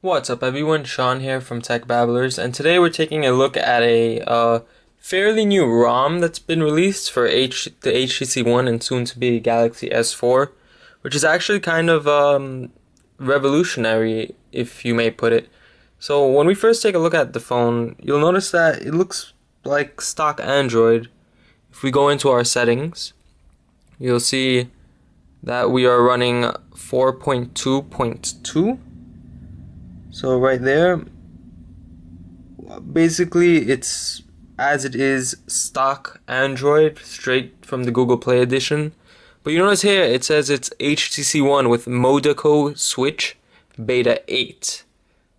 What's up everyone, Shawn here from Tech Babblers, and today we're taking a look at a fairly new ROM that's been released for the HTC One and soon to be Galaxy S4, which is actually kind of revolutionary, if you may put it. So when we first take a look at the phone, you'll notice that it looks like stock Android. If we go into our settings, you'll see that we are running 4.2.2. So right there, basically it's as it is stock Android straight from the Google Play edition. But you notice here it says it's HTC One with Modaco Switch Beta 8.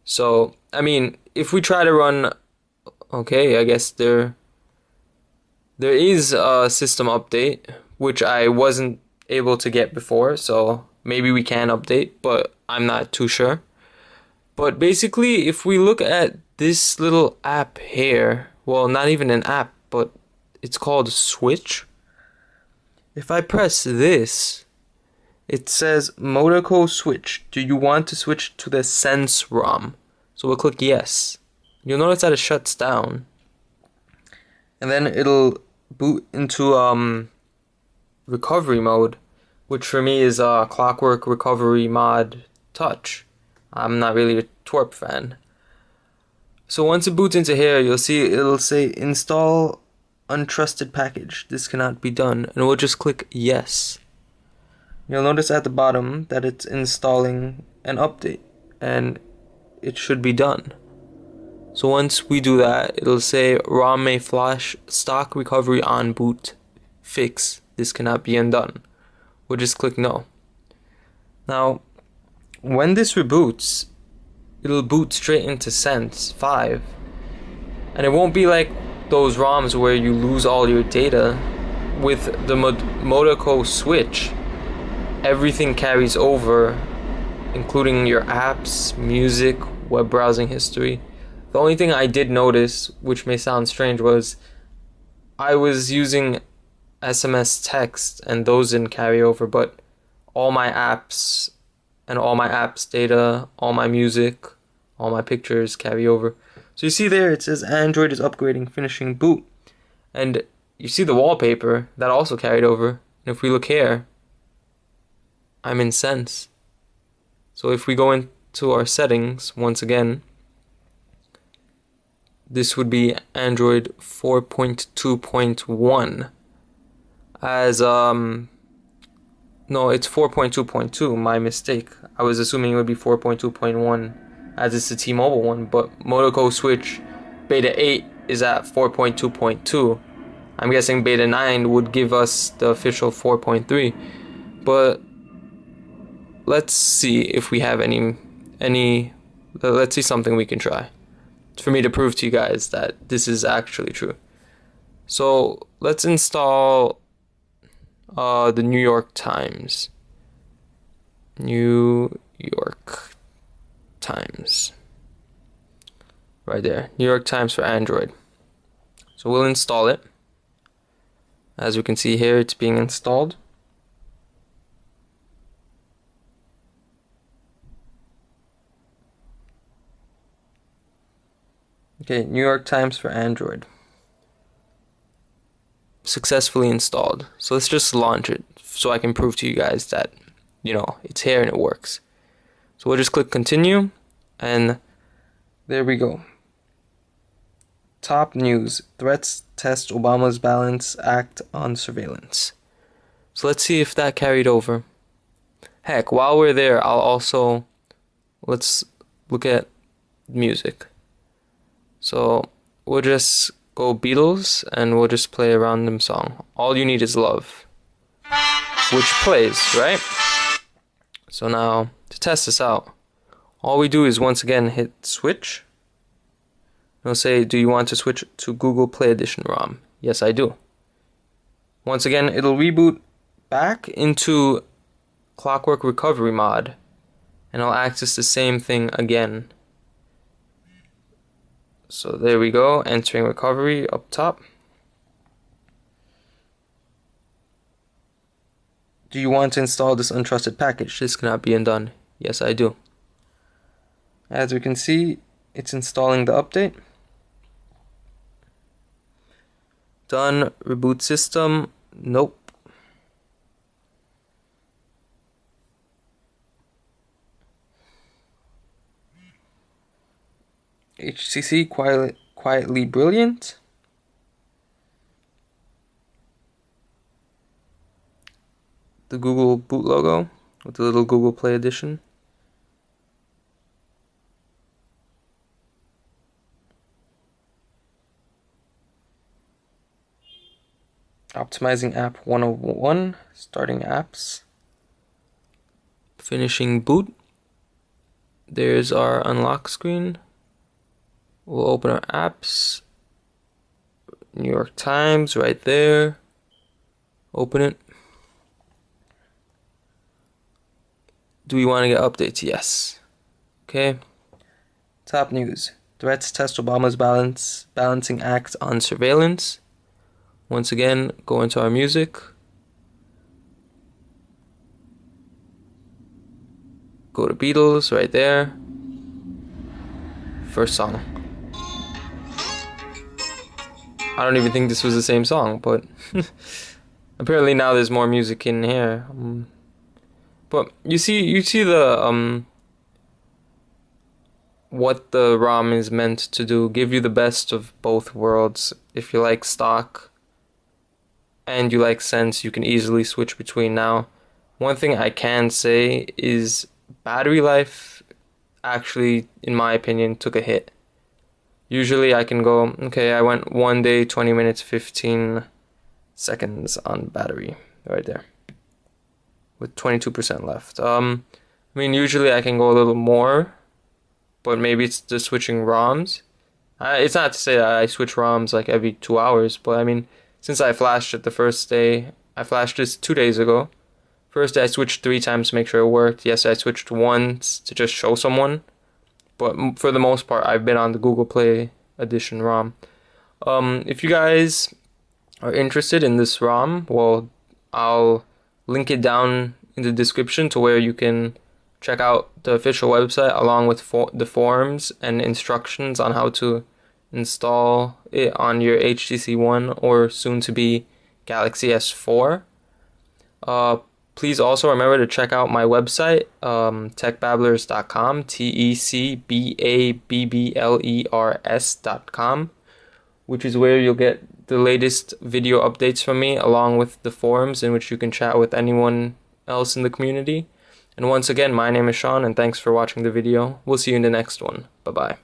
So, I mean, if we try to run, okay, I guess there is a system update, which I wasn't able to get before, so maybe we can update, but I'm not too sure. But basically, if we look at this little app here, well, not even an app, but it's called Switch. If I press this, it says Modaco Switch. Do you want to switch to the Sense ROM? So we'll click yes. You'll notice that it shuts down. And then it'll boot into recovery mode, which for me is Clockwork Recovery Mod Touch. I'm not really a twerp fan. So once it boots into here, you'll see it'll say install untrusted package. This cannot be done. And we'll just click yes. You'll notice at the bottom that it's installing an update and it should be done. So once we do that, it'll say ROM may flash stock recovery on boot. Fix. This cannot be undone. We'll just click no. Now, when this reboots, it'll boot straight into Sense 5. And it won't be like those ROMs where you lose all your data. With the Modaco Switch, everything carries over, including your apps, music, web browsing history. The only thing I did notice, which may sound strange, was I was using SMS text and those didn't carry over, but all my apps and all my apps data, all my music, all my pictures carry over. So you see there it says Android is upgrading, finishing boot. And you see the wallpaper, that also carried over. And if we look here, I'm in Sense. So if we go into our settings, once again, this would be Android 4.2.1. As no, it's 4.2.2, my mistake. I was assuming it would be 4.2.1 as it's the T-Mobile one, but Modaco Switch Beta 8 is at 4.2.2. I'm guessing Beta 9 would give us the official 4.3. But let's see if we have let's see something we can try for me to prove to you guys that this is actually true. So let's install the New York Times. New York Times. Right there. New York Times for Android. So we'll install it. As we can see here, it's being installed. Okay, New York Times for Android. Successfully installed. So let's just launch it so I can prove to you guys that, it's here and it works. So we'll just click continue and there we go. Top news. Threats test Obama's Balance Act on surveillance. So let's see if that carried over. Heck, while we're there, let's look at music. So we'll just go Beatles and we'll just play a random song. All You Need Is Love, which plays, right? So now to test this out, all we do is once again hit switch. It'll say, do you want to switch to Google Play Edition ROM? Yes, I do. Once again, it'll reboot back into Clockwork Recovery Mod and I'll access the same thing again. So there we go, entering recovery up top. Do you want to install this untrusted package? This cannot be undone. Yes, I do. As we can see, it's installing the update. Done. Reboot system. Nope. HTC quietly brilliant. The Google boot logo with the little Google Play edition. Optimizing app 101, starting apps. Finishing boot. There's our unlock screen. We'll open our apps. New York Times right there. Open it. Do we want to get updates? Yes. Okay. Top news. Threats test Obama's balancing act on surveillance. Once again, go into our music. Go to Beatles right there. First song. I don't even think this was the same song, but apparently now there's more music in here. But you see the what the ROM is meant to do, give you the best of both worlds. If you like stock and you like Sense, you can easily switch between now. One thing I can say is battery life actually, in my opinion, took a hit. Usually I can go, okay, I went 1 day, 20 minutes, 15 seconds on battery, right there, with 22% left. I mean, usually I can go a little more, but maybe it's the switching ROMs. It's not to say that I switch ROMs like every 2 hours, but I mean, since I flashed it the first day, I flashed this 2 days ago. First day I switched 3 times to make sure it worked. Yes, I switched once to just show someone, but for the most part, I've been on the Google Play Edition ROM. If you guys are interested in this ROM, well, I'll link it down in the description to where you can check out the official website along with the forums and instructions on how to install it on your HTC One or soon to be Galaxy S4. Please also remember to check out my website, techbabblers.com, TECBABBLERS.com, which is where you'll get the latest video updates from me, along with the forums in which you can chat with anyone else in the community. And once again, my name is Shawn, and thanks for watching the video. We'll see you in the next one. Bye-bye.